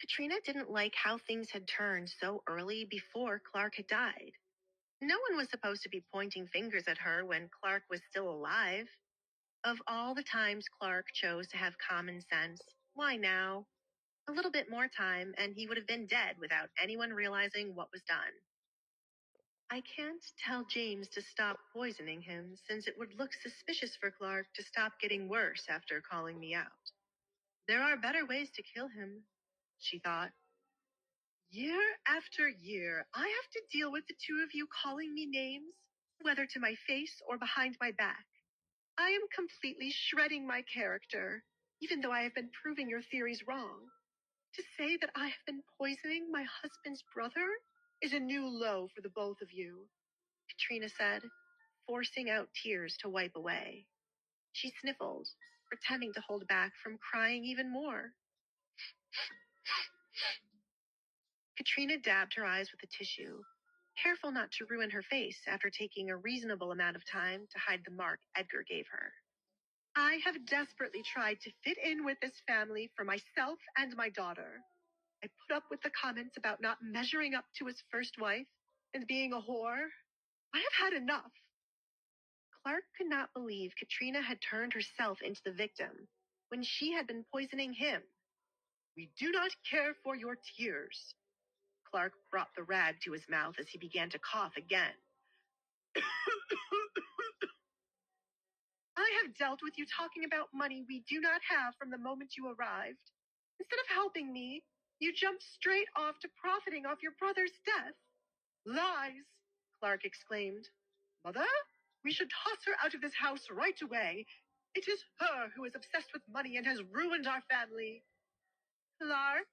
Katrina didn't like how things had turned so early before Clark had died. No one was supposed to be pointing fingers at her when Clark was still alive. Of all the times Clark chose to have common sense, why now? A little bit more time, and he would have been dead without anyone realizing what was done. I can't tell James to stop poisoning him, since it would look suspicious for Clark to stop getting worse after calling me out. There are better ways to kill him, she thought. Year after year, I have to deal with the two of you calling me names, whether to my face or behind my back. I am completely shredding my character, even though I have been proving your theories wrong. To say that I have been poisoning my husband's brother is a new low for the both of you, Katrina said, forcing out tears to wipe away. She sniffled, pretending to hold back from crying even more. Katrina dabbed her eyes with a tissue, careful not to ruin her face after taking a reasonable amount of time to hide the mark Edgar gave her. I have desperately tried to fit in with this family for myself and my daughter. I put up with the comments about not measuring up to his first wife and being a whore. I have had enough. Clark could not believe Katrina had turned herself into the victim when she had been poisoning him. We do not care for your tears. Clark brought the rag to his mouth as he began to cough again. I have dealt with you talking about money we do not have from the moment you arrived. Instead of helping me, you jumped straight off to profiting off your brother's death. Lies, Clark exclaimed. Mother, we should toss her out of this house right away. It is her who is obsessed with money and has ruined our family. Clark?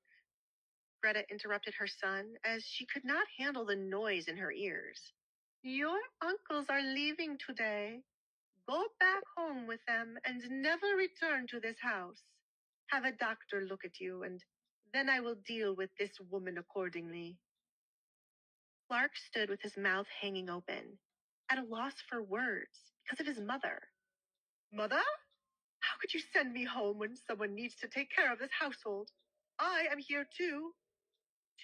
Greta interrupted her son, as she could not handle the noise in her ears. Your uncles are leaving today. Go back home with them and never return to this house. Have a doctor look at you, and then I will deal with this woman accordingly. Clark stood with his mouth hanging open, at a loss for words because of his mother. Mother? How could you send me home when someone needs to take care of this household? I am here too.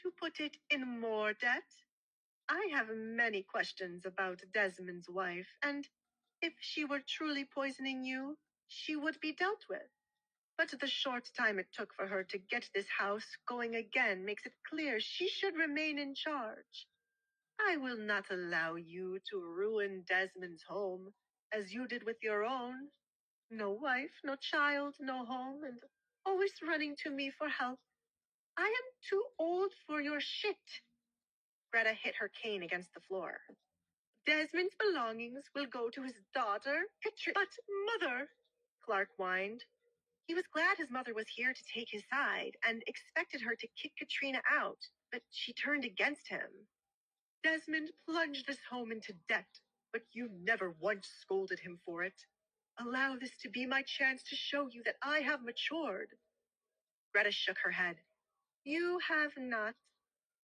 To put it in more debt? I have many questions about Desmond's wife, and if she were truly poisoning you, she would be dealt with. But the short time it took for her to get this house going again makes it clear she should remain in charge. I will not allow you to ruin Desmond's home, as you did with your own. No wife, no child, no home, and always running to me for help. I am too old for your shit. Greta hit her cane against the floor. Desmond's belongings will go to his daughter, Katrina. But, Mother, Clark whined. He was glad his mother was here to take his side and expected her to kick Katrina out, but she turned against him. Desmond plunged this home into debt, but you never once scolded him for it. Allow this to be my chance to show you that I have matured. Greta shook her head. You have not,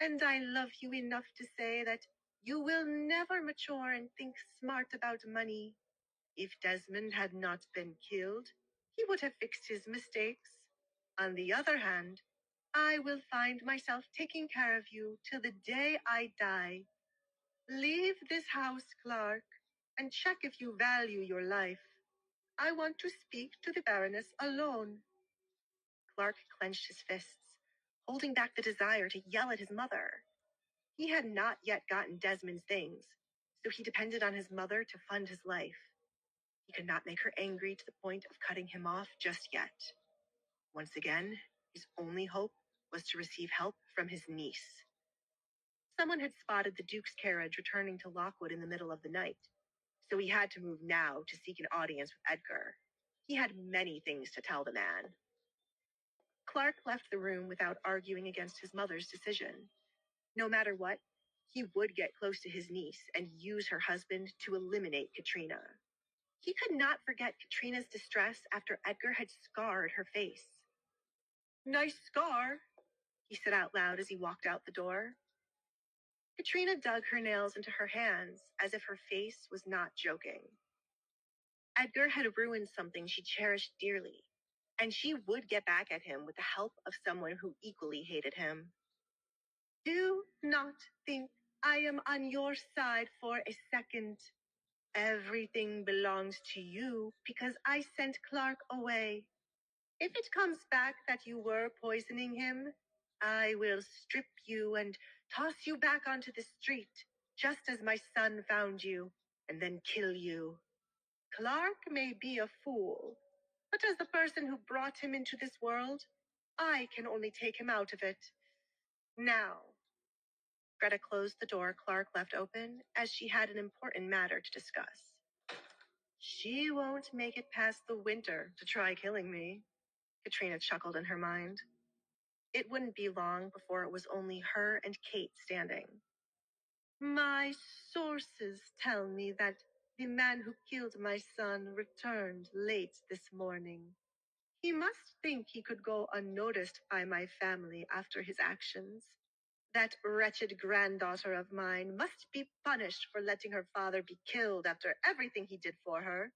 and I love you enough to say that you will never mature and think smart about money. If Desmond had not been killed, he would have fixed his mistakes. On the other hand, I will find myself taking care of you till the day I die. Leave this house, Clark, and check if you value your life. I want to speak to the Baroness alone. Clark clenched his fists, holding back the desire to yell at his mother. He had not yet gotten Desmond's things, so he depended on his mother to fund his life. He could not make her angry to the point of cutting him off just yet. Once again, his only hope was to receive help from his niece. Someone had spotted the Duke's carriage returning to Lockwood in the middle of the night, so he had to move now to seek an audience with Edgar. He had many things to tell the man. Clark left the room without arguing against his mother's decision. No matter what, he would get close to his niece and use her husband to eliminate Katrina. He could not forget Katrina's distress after Edgar had scarred her face. Nice scar, he said out loud as he walked out the door. Katrina dug her nails into her hands as if her face was not joking. Edgar had ruined something she cherished dearly, and she would get back at him with the help of someone who equally hated him. Do not think I am on your side for a second. Everything belongs to you because I sent Clark away. If it comes back that you were poisoning him, I will strip you and toss you back onto the street, just as my son found you, and then kill you. Clark may be a fool, but as the person who brought him into this world, I can only take him out of it. Now. Greta closed the door Clark left open, as she had an important matter to discuss. She won't make it past the winter to try killing me, Katrina chuckled in her mind. It wouldn't be long before it was only her and Kate standing. My sources tell me that the man who killed my son returned late this morning. He must think he could go unnoticed by my family after his actions. That wretched granddaughter of mine must be punished for letting her father be killed after everything he did for her.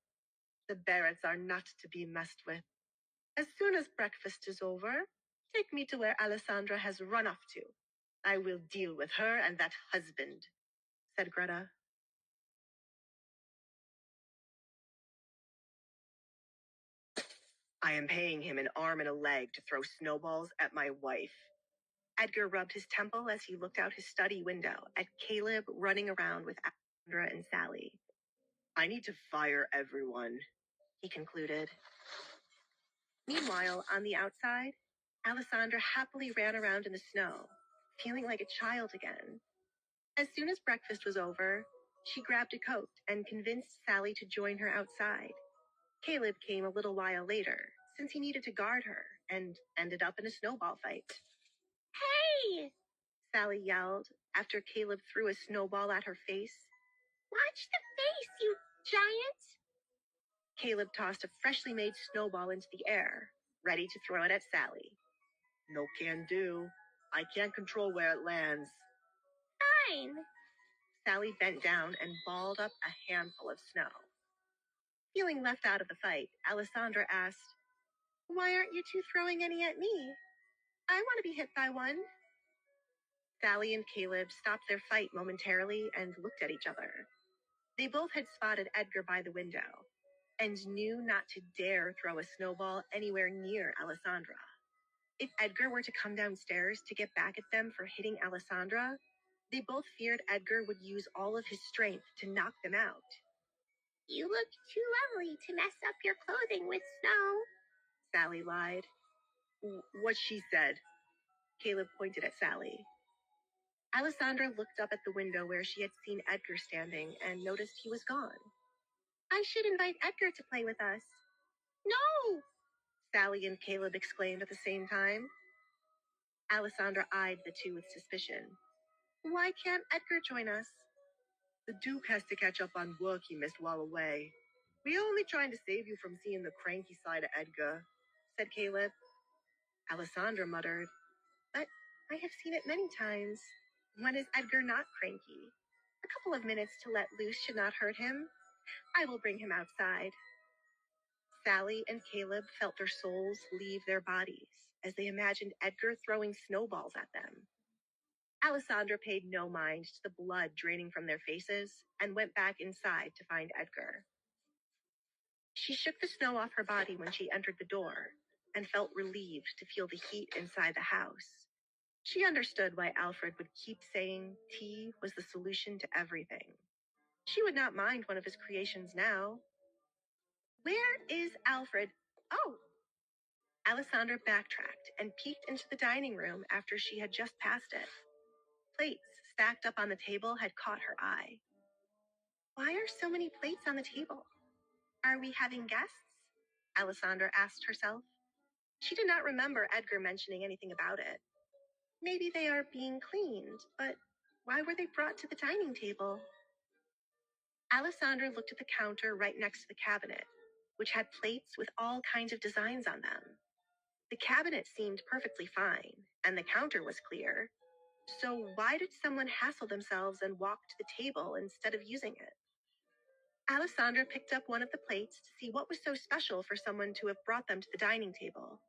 The Barretts are not to be messed with. As soon as breakfast is over, take me to where Alessandra has run off to. I will deal with her and that husband, said Greta. I am paying him an arm and a leg to throw snowballs at my wife. Edgar rubbed his temple as he looked out his study window at Caleb running around with Alessandra and Sally. I need to fire everyone, he concluded. Meanwhile, on the outside, Alessandra happily ran around in the snow, feeling like a child again. As soon as breakfast was over, she grabbed a coat and convinced Sally to join her outside. Caleb came a little while later, since he needed to guard her, and ended up in a snowball fight. Hey! Sally yelled after Caleb threw a snowball at her face. Watch the face, you giant! Caleb tossed a freshly made snowball into the air, ready to throw it at Sally. No can do. I can't control where it lands. Fine. Sally bent down and balled up a handful of snow. Feeling left out of the fight, Alessandra asked, Why aren't you two throwing any at me? I want to be hit by one. Sally and Caleb stopped their fight momentarily and looked at each other. They both had spotted Edgar by the window and knew not to dare throw a snowball anywhere near Alessandra. If Edgar were to come downstairs to get back at them for hitting Alessandra, they both feared Edgar would use all of his strength to knock them out. You look too lovely to mess up your clothing with snow, Sally lied. What she said. Caleb pointed at Sally. Alessandra looked up at the window where she had seen Edgar standing and noticed he was gone. I should invite Edgar to play with us. No! Sally and Caleb exclaimed at the same time. Alessandra eyed the two with suspicion. Why can't Edgar join us? The Duke has to catch up on work he missed while away. We're only trying to save you from seeing the cranky side of Edgar, said Caleb. Alessandra muttered, But I have seen it many times. When is Edgar not cranky? A couple of minutes to let loose should not hurt him. I will bring him outside. Sally and Caleb felt their souls leave their bodies as they imagined Edgar throwing snowballs at them. Alessandra paid no mind to the blood draining from their faces and went back inside to find Edgar. She shook the snow off her body when she entered the door and felt relieved to feel the heat inside the house. She understood why Alfred would keep saying tea was the solution to everything. She would not mind one of his creations now. Where is Alfred? Oh! Alessandra backtracked and peeked into the dining room after she had just passed it. Plates stacked up on the table had caught her eye. Why are so many plates on the table? Are we having guests? Alessandra asked herself. She did not remember Edgar mentioning anything about it. Maybe they are being cleaned, but why were they brought to the dining table? Alessandra looked at the counter right next to the cabinet, which had plates with all kinds of designs on them. The cabinet seemed perfectly fine, and the counter was clear. So why did someone hassle themselves and walk to the table instead of using it? Alessandra picked up one of the plates to see what was so special for someone to have brought them to the dining table.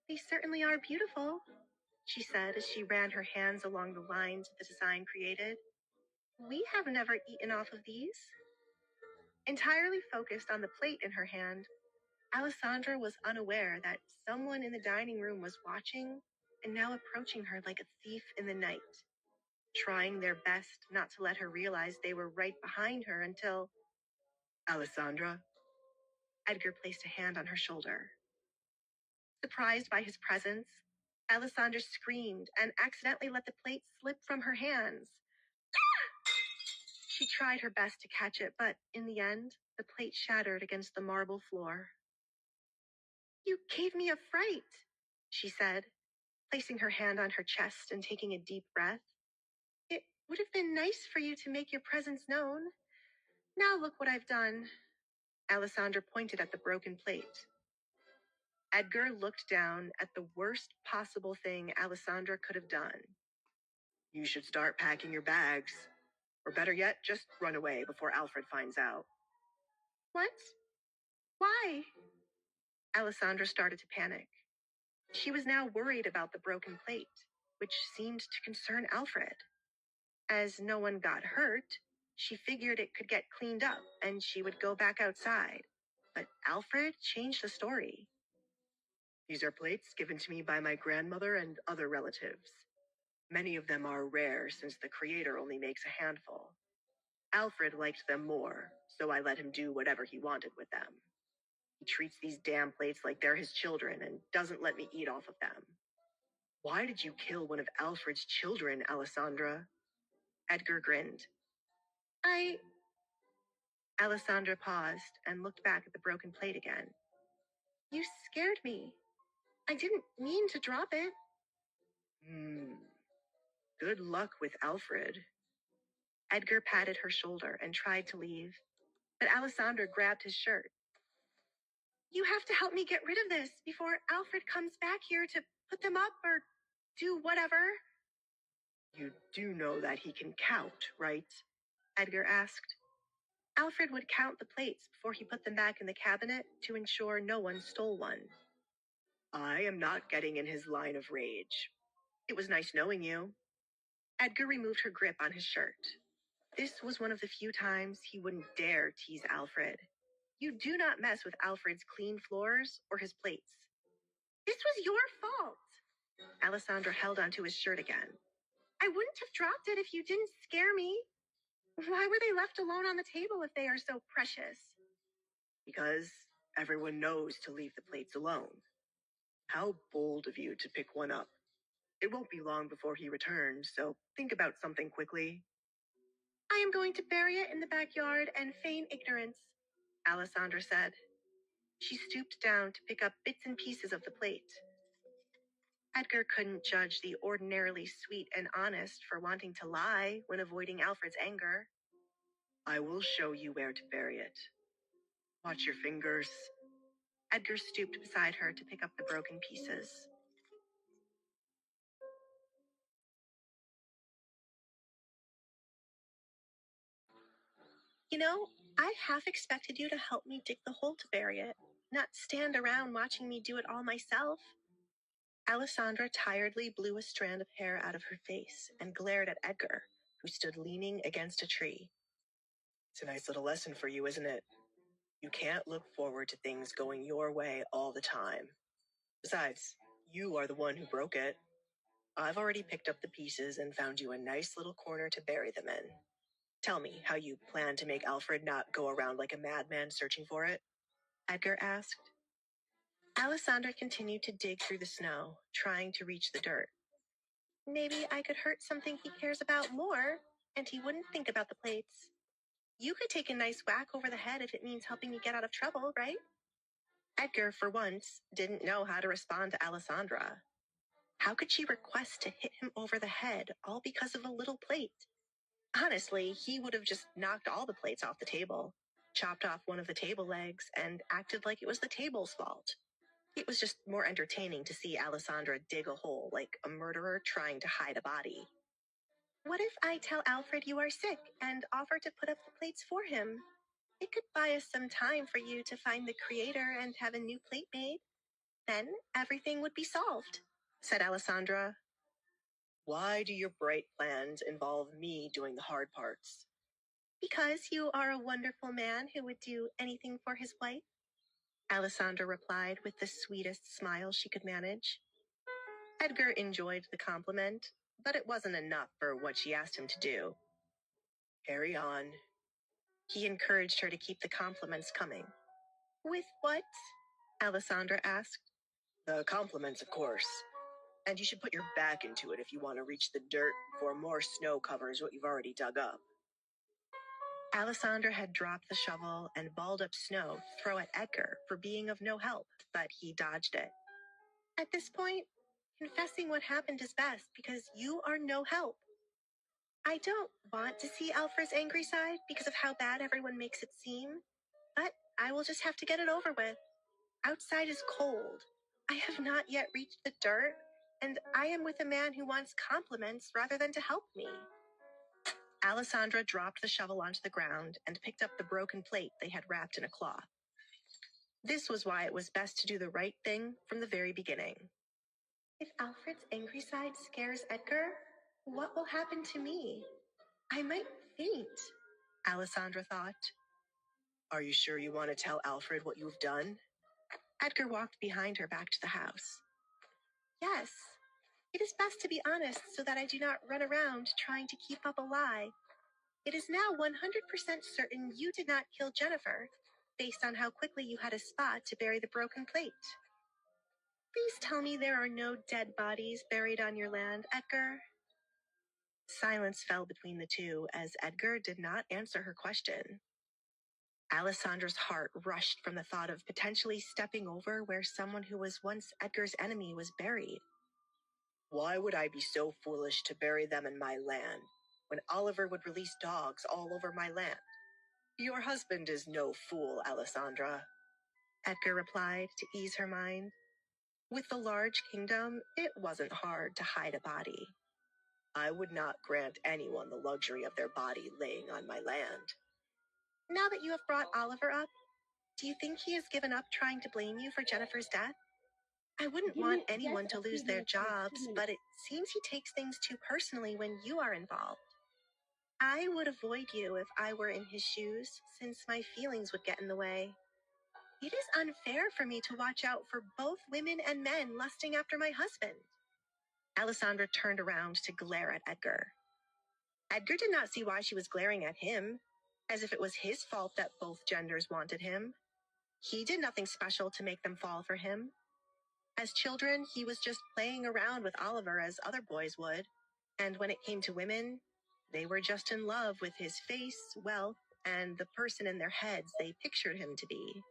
"They certainly are beautiful," she said as she ran her hands along the lines the design created. "We have never eaten off of these." Entirely focused on the plate in her hand, Alessandra was unaware that someone in the dining room was watching and now approaching her like a thief in the night, trying their best not to let her realize they were right behind her until... "Alessandra?" Edgar placed a hand on her shoulder. Surprised by his presence, Alessandra screamed and accidentally let the plate slip from her hands. She tried her best to catch it, but in the end, the plate shattered against the marble floor. "You gave me a fright," she said, placing her hand on her chest and taking a deep breath. "It would have been nice for you to make your presence known. Now look what I've done." Alessandra pointed at the broken plate. Edgar looked down at the worst possible thing Alessandra could have done. "You should start packing your bags. Or better yet, just run away before Alfred finds out." "What? Why?" Alessandra started to panic. She was now worried about the broken plate, which seemed to concern Alfred. As no one got hurt, she figured it could get cleaned up and she would go back outside. But Alfred changed the story. "These are plates given to me by my grandmother and other relatives. Many of them are rare since the creator only makes a handful. Alfred liked them more, so I let him do whatever he wanted with them. He treats these damn plates like they're his children and doesn't let me eat off of them." "Why did you kill one of Alfred's children, Alessandra?" Edgar grinned. I... Alessandra paused and looked back at the broken plate again. "You scared me. I didn't mean to drop it." Good luck with Alfred." Edgar patted her shoulder and tried to leave, but Alessandra grabbed his shirt. "You have to help me get rid of this before Alfred comes back here to put them up or do whatever." "You do know that he can count, right?" Edgar asked. Alfred would count the plates before he put them back in the cabinet to ensure no one stole one. "I am not getting in his line of rage. It was nice knowing you." Edgar removed her grip on his shirt. This was one of the few times he wouldn't dare tease Alfred. You do not mess with Alfred's clean floors or his plates. "This was your fault." Alessandra held onto his shirt again. "I wouldn't have dropped it if you didn't scare me. Why were they left alone on the table if they are so precious?" "Because everyone knows to leave the plates alone." "How bold of you to pick one up. It won't be long before he returns, so think about something quickly." "I am going to bury it in the backyard and feign ignorance," Alessandra said. She stooped down to pick up bits and pieces of the plate. Edgar couldn't judge the ordinarily sweet and honest for wanting to lie when avoiding Alfred's anger. "I will show you where to bury it. Watch your fingers." Edgar stooped beside her to pick up the broken pieces. I half expected you to help me dig the hole to bury it, not stand around watching me do it all myself." Alessandra tiredly blew a strand of hair out of her face and glared at Edgar, who stood leaning against a tree. "It's a nice little lesson for you, isn't it? You can't look forward to things going your way all the time. Besides, you are the one who broke it. I've already picked up the pieces and found you a nice little corner to bury them in. Tell me how you plan to make Alfred not go around like a madman searching for it?" Edgar asked. Alessandra continued to dig through the snow, trying to reach the dirt. "Maybe I could hurt something he cares about more, and he wouldn't think about the plates. You could take a nice whack over the head if it means helping me get out of trouble, right?" Edgar, for once, didn't know how to respond to Alessandra. How could she request to hit him over the head all because of a little plate? Honestly, he would have just knocked all the plates off the table, chopped off one of the table legs, and acted like it was the table's fault. It was just more entertaining to see Alessandra dig a hole like a murderer trying to hide a body. "What if I tell Alfred you are sick and offer to put up the plates for him? It could buy us some time for you to find the creator and have a new plate made. Then everything would be solved, said Alessandra. Why do your bright plans involve me doing the hard parts? Because you are a wonderful man who would do anything for his wife, Alessandra replied with the sweetest smile she could manage. Edgar enjoyed the compliment, but it wasn't enough for what she asked him to do. Carry on. He encouraged her to keep the compliments coming. With what? Alessandra asked. The compliments, of course. And you should put your back into it if you want to reach the dirt before more snow covers what you've already dug up. Alessandra had dropped the shovel and balled up snow to throw at Edgar for being of no help, but he dodged it. At this point, confessing what happened is best because you are no help. I don't want to see Alfred's angry side because of how bad everyone makes it seem, but I will just have to get it over with. Outside is cold. I have not yet reached the dirt, and I am with a man who wants compliments rather than to help me. Alessandra dropped the shovel onto the ground and picked up the broken plate they had wrapped in a cloth. This was why it was best to do the right thing from the very beginning. If Alfred's angry side scares Edgar, what will happen to me? I might faint, Alessandra thought. Are you sure you want to tell Alfred what you've done? Edgar walked behind her back to the house. Yes, it is best to be honest so that I do not run around trying to keep up a lie. It is now 100% certain you did not kill Jennifer, based on how quickly you had a spot to bury the broken plate. Please tell me there are no dead bodies buried on your land, Edgar. Silence fell between the two as Edgar did not answer her question. Alessandra's heart rushed from the thought of potentially stepping over where someone who was once Edgar's enemy was buried. Why would I be so foolish to bury them in my land, when Oliver would release dogs all over my land? Your husband is no fool, Alessandra, Edgar replied to ease her mind. With the large kingdom, it wasn't hard to hide a body. I would not grant anyone the luxury of their body laying on my land. Now that you have brought Oliver up, do you think he has given up trying to blame you for Jennifer's death? I wouldn't want anyone to lose their jobs, but it seems he takes things too personally when you are involved. I would avoid you if I were in his shoes, since my feelings would get in the way. It is unfair for me to watch out for both women and men lusting after my husband. Alessandra turned around to glare at Edgar. Edgar did not see why she was glaring at him, as if it was his fault that both genders wanted him. He did nothing special to make them fall for him. As children, he was just playing around with Oliver as other boys would, and when it came to women, they were just in love with his face, wealth, and the person in their heads they pictured him to be.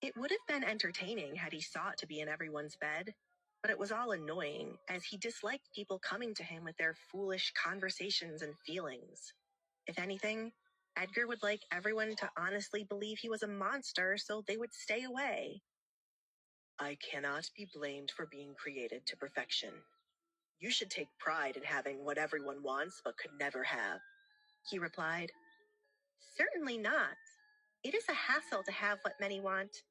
It would have been entertaining had he sought to be in everyone's bed, but it was all annoying, as he disliked people coming to him with their foolish conversations and feelings. If anything, Edgar would like everyone to honestly believe he was a monster so they would stay away. I cannot be blamed for being created to perfection. You should take pride in having what everyone wants but could never have, he replied. Certainly not. It is a hassle to have what many want.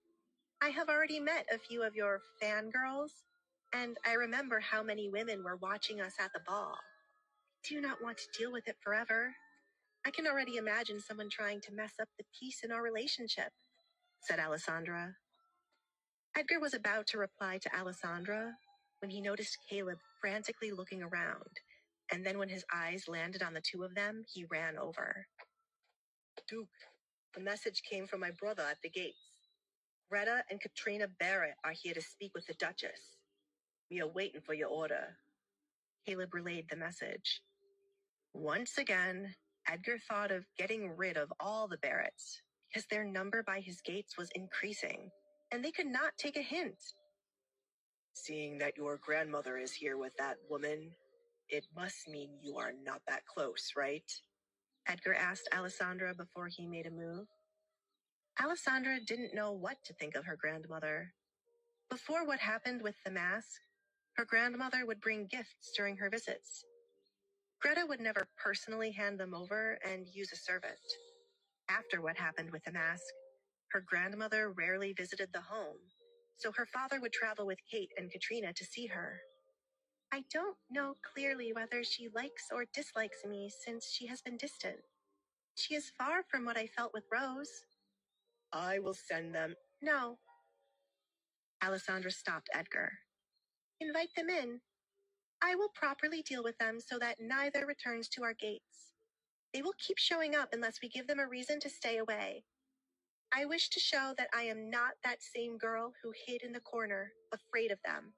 I have already met a few of your fangirls, and I remember how many women were watching us at the ball. I do not want to deal with it forever. I can already imagine someone trying to mess up the peace in our relationship, said Alessandra. Edgar was about to reply to Alessandra when he noticed Caleb frantically looking around, and then when his eyes landed on the two of them, he ran over. Duke, a message came from my brother at the gates. Greta and Katrina Barrett are here to speak with the Duchess. We are waiting for your order. Caleb relayed the message. Once again, Edgar thought of getting rid of all the Barretts, because their number by his gates was increasing, and they could not take a hint. Seeing that your grandmother is here with that woman, it must mean you are not that close, right? Edgar asked Alessandra before he made a move. Alessandra didn't know what to think of her grandmother. Before what happened with the mask, her grandmother would bring gifts during her visits. Greta would never personally hand them over and use a servant. After what happened with the mask, her grandmother rarely visited the home, so her father would travel with Kate and Katrina to see her. I don't know clearly whether she likes or dislikes me since she has been distant. She is far from what I felt with Rose. I will send them. No. Alessandra stopped Edgar. Invite them in. I will properly deal with them so that neither returns to our gates. They will keep showing up unless we give them a reason to stay away. I wish to show that I am not that same girl who hid in the corner, afraid of them.